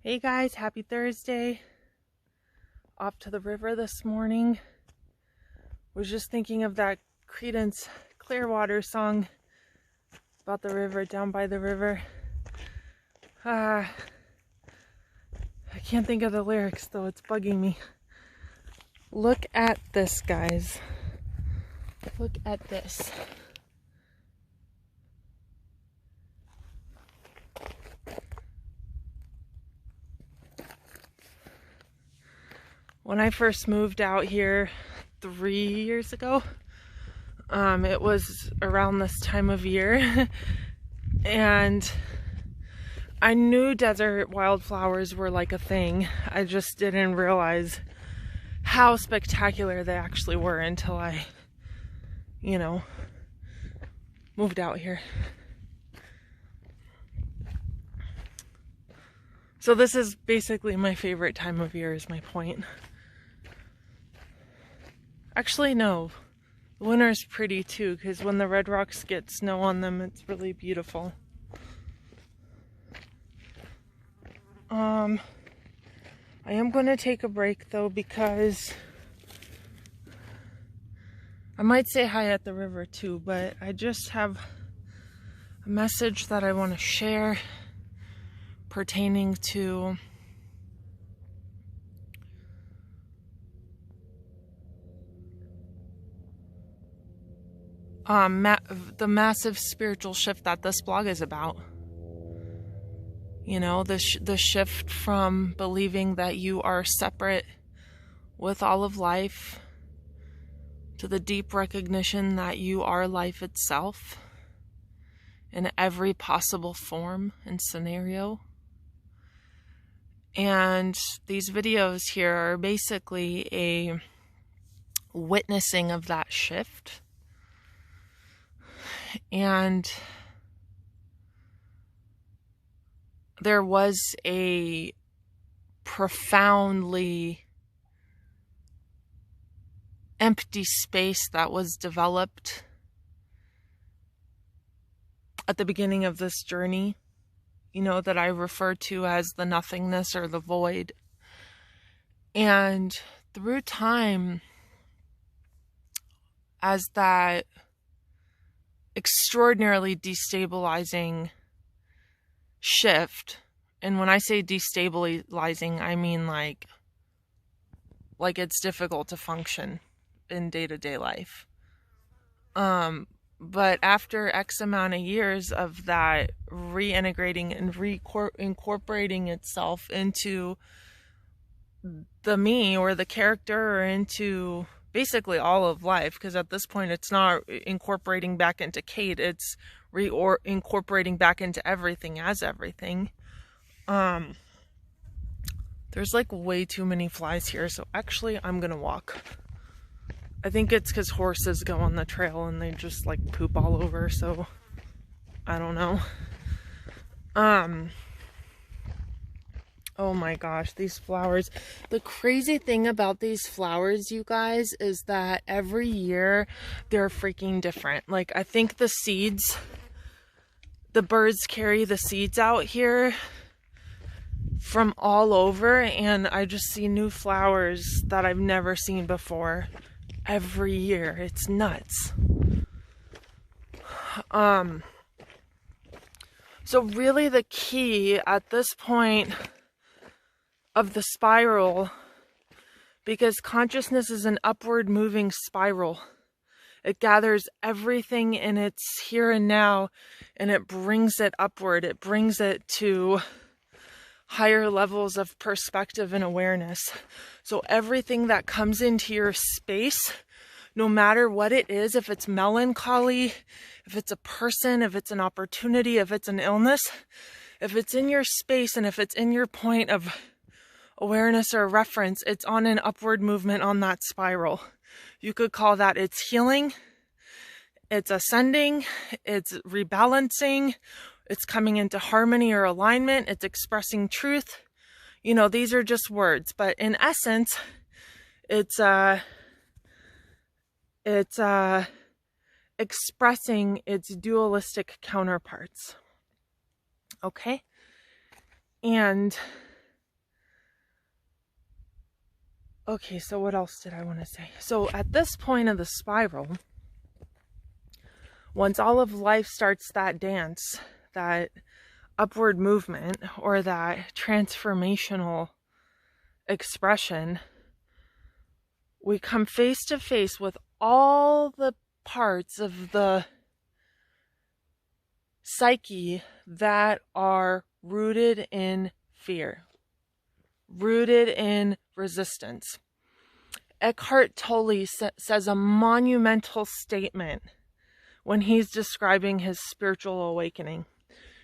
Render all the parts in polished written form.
Hey guys, happy Thursday. Off to the river this morning. Was just thinking of that Creedence Clearwater song about the river, down by the river. I can't think of the lyrics though, it's bugging me. Look at this, guys. Look at this. When I first moved out here 3 years ago, it was around this time of year, and I knew desert wildflowers were like a thing. I just didn't realize how spectacular they actually were until I, moved out here. So this is basically my favorite time of year, is my point. Actually, no. Winter's pretty too, because when the red rocks get snow on them, it's really beautiful. I am going to take a break though, because I might say hi at the river too, but I just have a message that I want to share pertaining to the massive spiritual shift that this blog is about. You know, the shift from believing that you are separate with all of life to the deep recognition that you are life itself in every possible form and scenario. And these videos here are basically a witnessing of that shift. And there was a profoundly empty space that was developed at the beginning of this journey, that I refer to as the nothingness or the void. And through time, as that extraordinarily destabilizing shift, and when I say destabilizing, I mean like it's difficult to function in day-to-day life. But after X amount of years of that reintegrating and incorporating itself into the me or the character, or into basically all of life, because at this point it's not incorporating back into Kate, it's incorporating back into everything as everything. There's like way too many flies here, so actually I'm gonna walk. I think it's because horses go on the trail and they just like poop all over, so I don't know. Oh my gosh, these flowers. The crazy thing about these flowers, you guys, is that every year they're freaking different. Like, I think the seeds, the birds carry the seeds out here from all over, and I just see new flowers that I've never seen before every year. It's nuts. So really the key at this point of the spiral, because consciousness is an upward moving spiral. It gathers everything in its here and now, and it brings it upward. It brings it to higher levels of perspective and awareness. So everything that comes into your space, no matter what it is, if it's melancholy, if it's a person, if it's an opportunity, if it's an illness, if it's in your space and if it's in your point of awareness or reference, it's on an upward movement on that spiral. You could call that it's healing, it's ascending, it's rebalancing, it's coming into harmony or alignment, it's expressing truth. These are just words, but in essence, it's expressing its dualistic counterparts. Okay? And Okay, so what else did I want to say? So at this point of the spiral, once all of life starts that dance, that upward movement, or that transformational expression, we come face to face with all the parts of the psyche that are rooted in fear, rooted in resistance. Eckhart Tolle says a monumental statement when he's describing his spiritual awakening.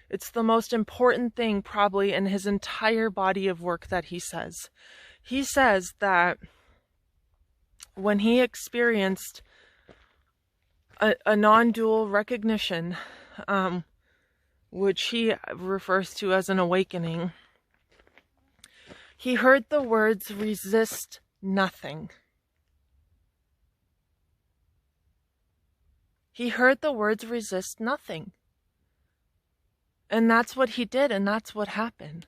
It's the most important thing probably in his entire body of work that he says. He says that when he experienced a non-dual recognition, which he refers to as an awakening, he heard the words resist nothing. He heard the words resist nothing. And that's what he did, and that's what happened.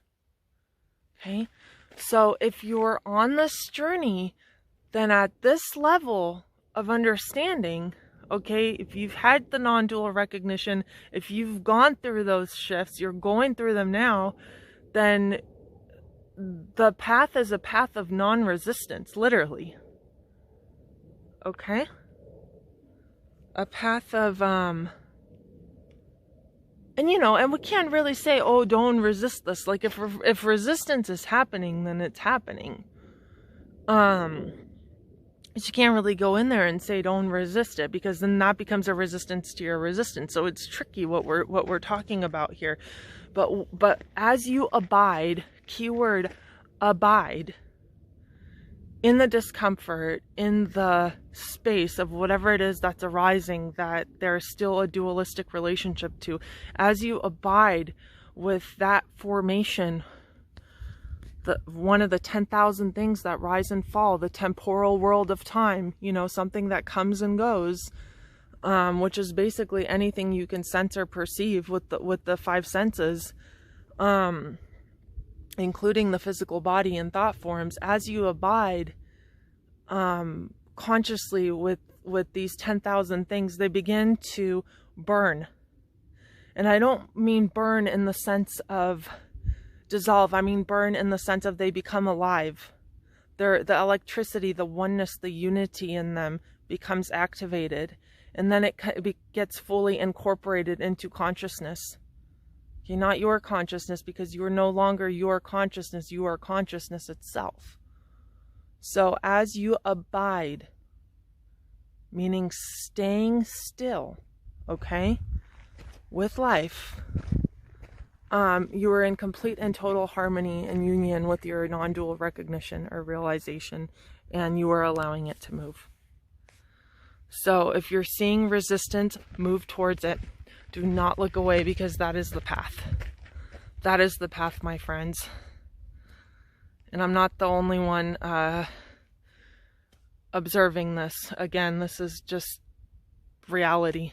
Okay? So if you're on this journey, then at this level of understanding, okay, if you've had the non-dual recognition, if you've gone through those shifts, you're going through them now, then the path is a path of non-resistance, literally. Okay? A path of, and you know, and we can't really say, oh, don't resist this. Like, if resistance is happening, then it's happening. But you can't really go in there and say don't resist it, because then that becomes a resistance to your resistance. So it's tricky what we're talking about here. But as you abide, keyword abide, in the discomfort, in the space of whatever it is that's arising that there's still a dualistic relationship to, as you abide with that formation, one of the 10,000 things that rise and fall, the temporal world of time, you know, something that comes and goes, which is basically anything you can sense or perceive with the five senses, including the physical body and thought forms. As you abide consciously with these 10,000 things, they begin to burn. And I don't mean burn in the sense of dissolve. I mean burn in the sense of they become alive. The electricity, the oneness, the unity in them becomes activated, and then it gets fully incorporated into consciousness. Okay, not your consciousness, because you are no longer your consciousness. You are consciousness itself. So as you abide, meaning staying still, okay, with life, you are in complete and total harmony and union with your non-dual recognition or realization, and you are allowing it to move. So if you're seeing resistance, move towards it. Do not look away, because that is the path. That is the path, my friends. And I'm not the only one observing this. Again, this is just reality.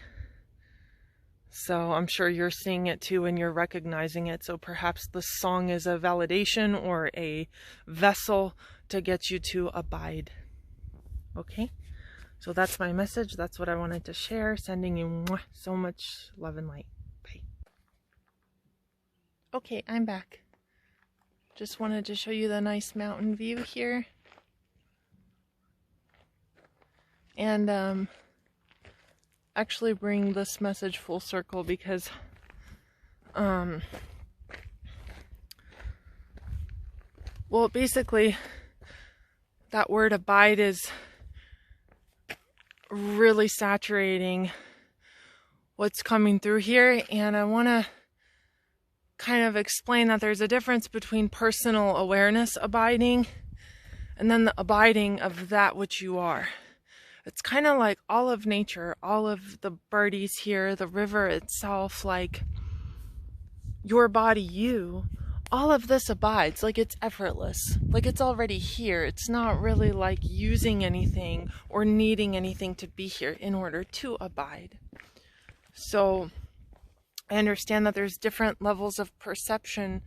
So I'm sure you're seeing it too, and you're recognizing it. So perhaps the song is a validation or a vessel to get you to abide. Okay? So that's my message. That's what I wanted to share. Sending you so much love and light. Bye. Okay, I'm back. Just wanted to show you the nice mountain view here. And actually bring this message full circle, because well, basically that word abide is really saturating what's coming through here, and I want to kind of explain that there's a difference between personal awareness abiding and then the abiding of that which you are. It's kind of like all of nature, all of the birdies here, the river itself, like your body, you, all of this abides, like it's effortless, like it's already here. It's not really like using anything or needing anything to be here in order to abide. So I understand that there's different levels of perception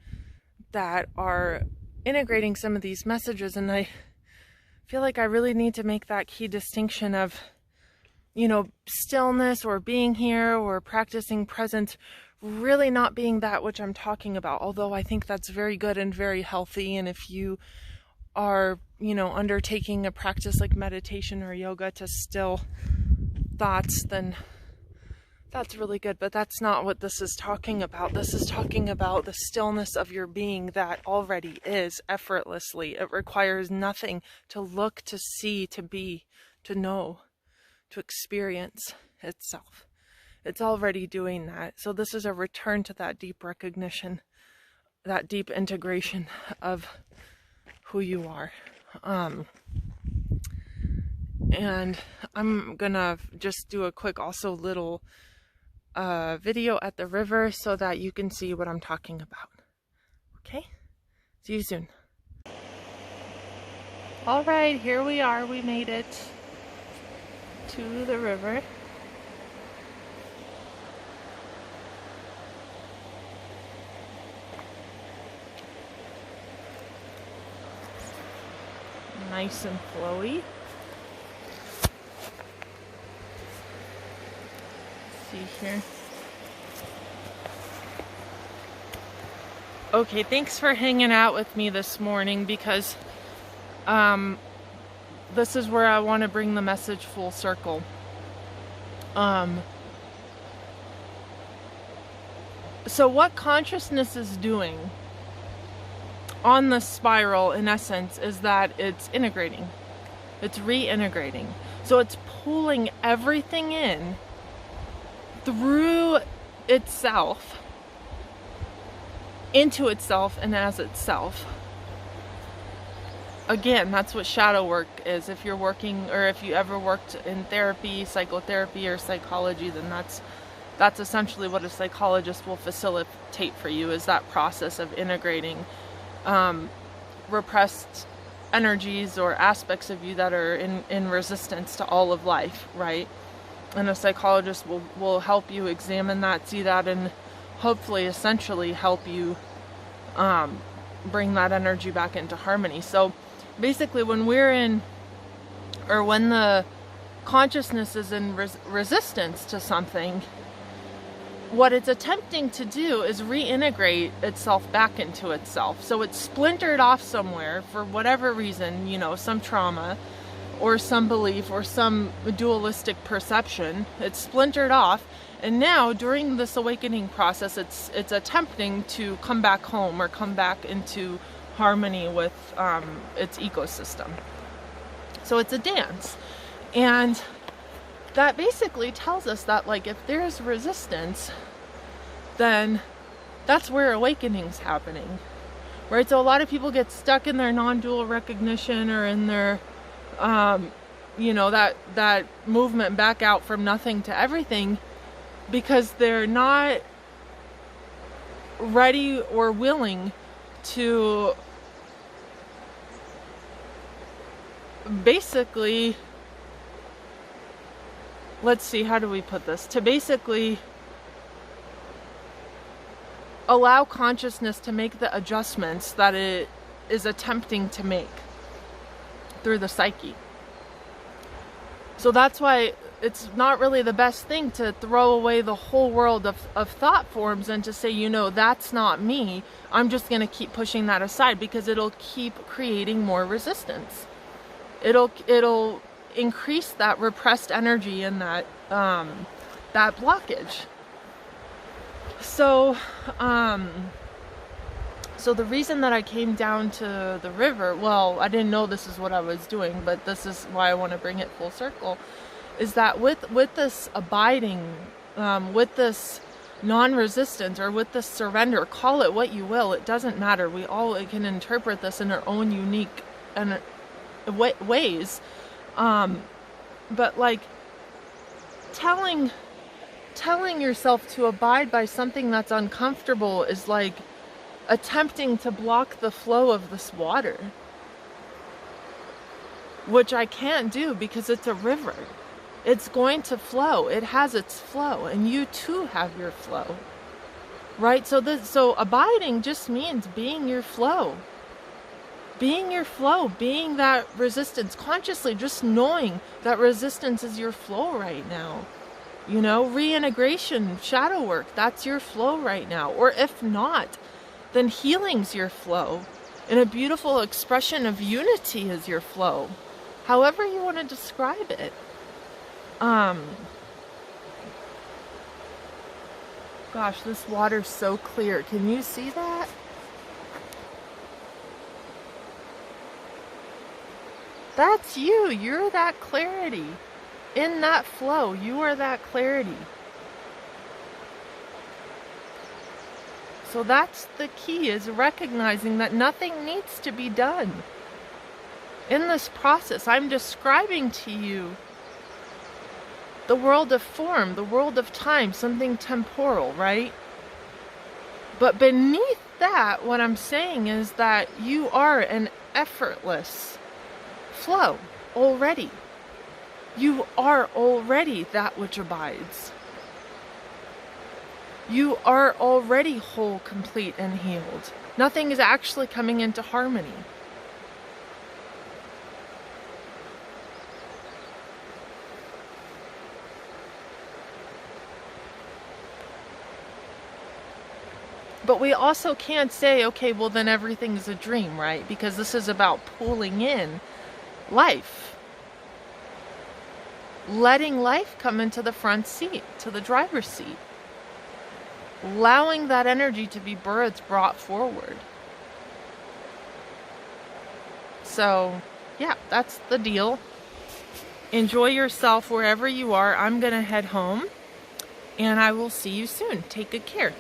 that are integrating some of these messages, and I feel like I really need to make that key distinction of, you know, stillness or being here or practicing presence really not being that which I'm talking about. Although I think that's very good and very healthy. And if you are, you know, undertaking a practice like meditation or yoga to still thoughts, then that's really good. But that's not what this is talking about. This is talking about the stillness of your being that already is effortlessly. It requires nothing to look, to see, to be, to know, to experience itself. It's already doing that. So this is a return to that deep recognition, that deep integration of who you are. And I'm gonna just do a quick also little video at the river so that you can see what I'm talking about. Okay? See you soon. All right, here we are. We made it to the river. Nice and flowy. See here. Okay, thanks for hanging out with me this morning, because this is where I want to bring the message full circle. So what consciousness is doing on the spiral, in essence, is that it's integrating. It's reintegrating. So it's pulling everything in through itself, into itself, and as itself. Again, that's what shadow work is. If you're working, or if you ever worked in therapy, psychotherapy, or psychology, then that's essentially what a psychologist will facilitate for you, is that process of integrating repressed energies or aspects of you that are in resistance to all of life, right? And a psychologist will help you examine that, see that, and hopefully essentially help you bring that energy back into harmony. So basically when when the consciousness is in resistance to something, what it's attempting to do is reintegrate itself back into itself. So it's splintered off somewhere for whatever reason, you know, some trauma or some belief or some dualistic perception. It's splintered off, and now during this awakening process, it's attempting to come back home or come back into harmony with its ecosystem. So it's a dance. And that basically tells us that, like, if there's resistance, then that's where awakening's happening, right? So a lot of people get stuck in their non-dual recognition, or in their, you know, that movement back out from nothing to everything, because they're not ready or willing to basically, let's see, how do we put this? To basically allow consciousness to make the adjustments that it is attempting to make through the psyche. So that's why it's not really the best thing to throw away the whole world of thought forms and to say, you know, that's not me. I'm just going to keep pushing that aside, because it'll keep creating more resistance. It'll increase that repressed energy and that blockage. So so the reason that I came down to the river, well, I didn't know this is what I was doing, but this is why I want to bring it full circle, is that with this abiding, with this non-resistance, or with this surrender, call it what you will, it doesn't matter. We all can interpret this in our own unique ways. But like telling yourself to abide by something that's uncomfortable is like attempting to block the flow of this water, which I can't do, because it's a river. It's going to flow. It has its flow, and you too have your flow, right? So abiding just means being your flow. being your flow, being that resistance, consciously just knowing that resistance is your flow right now. You know, reintegration, shadow work, that's your flow right now. Or if not, then healing's your flow. And a beautiful expression of unity is your flow. However you want to describe it. Gosh, this water's so clear. Can you see that? That's you. You're that clarity. In that flow, you are that clarity. So that's the key, is recognizing that nothing needs to be done. In this process, I'm describing to you the world of form, the world of time, something temporal, right? But beneath that, what I'm saying is that you are an effortless flow already. You are already that which abides. You are already whole, complete, and healed. Nothing is actually coming into harmony. But we also can't say, okay, well then everything's a dream, right? Because this is about pulling in life. Letting life come into the front seat, to the driver's seat. Allowing that energy to be brought forward. So, yeah, that's the deal. Enjoy yourself wherever you are. I'm going to head home, and I will see you soon. Take good care.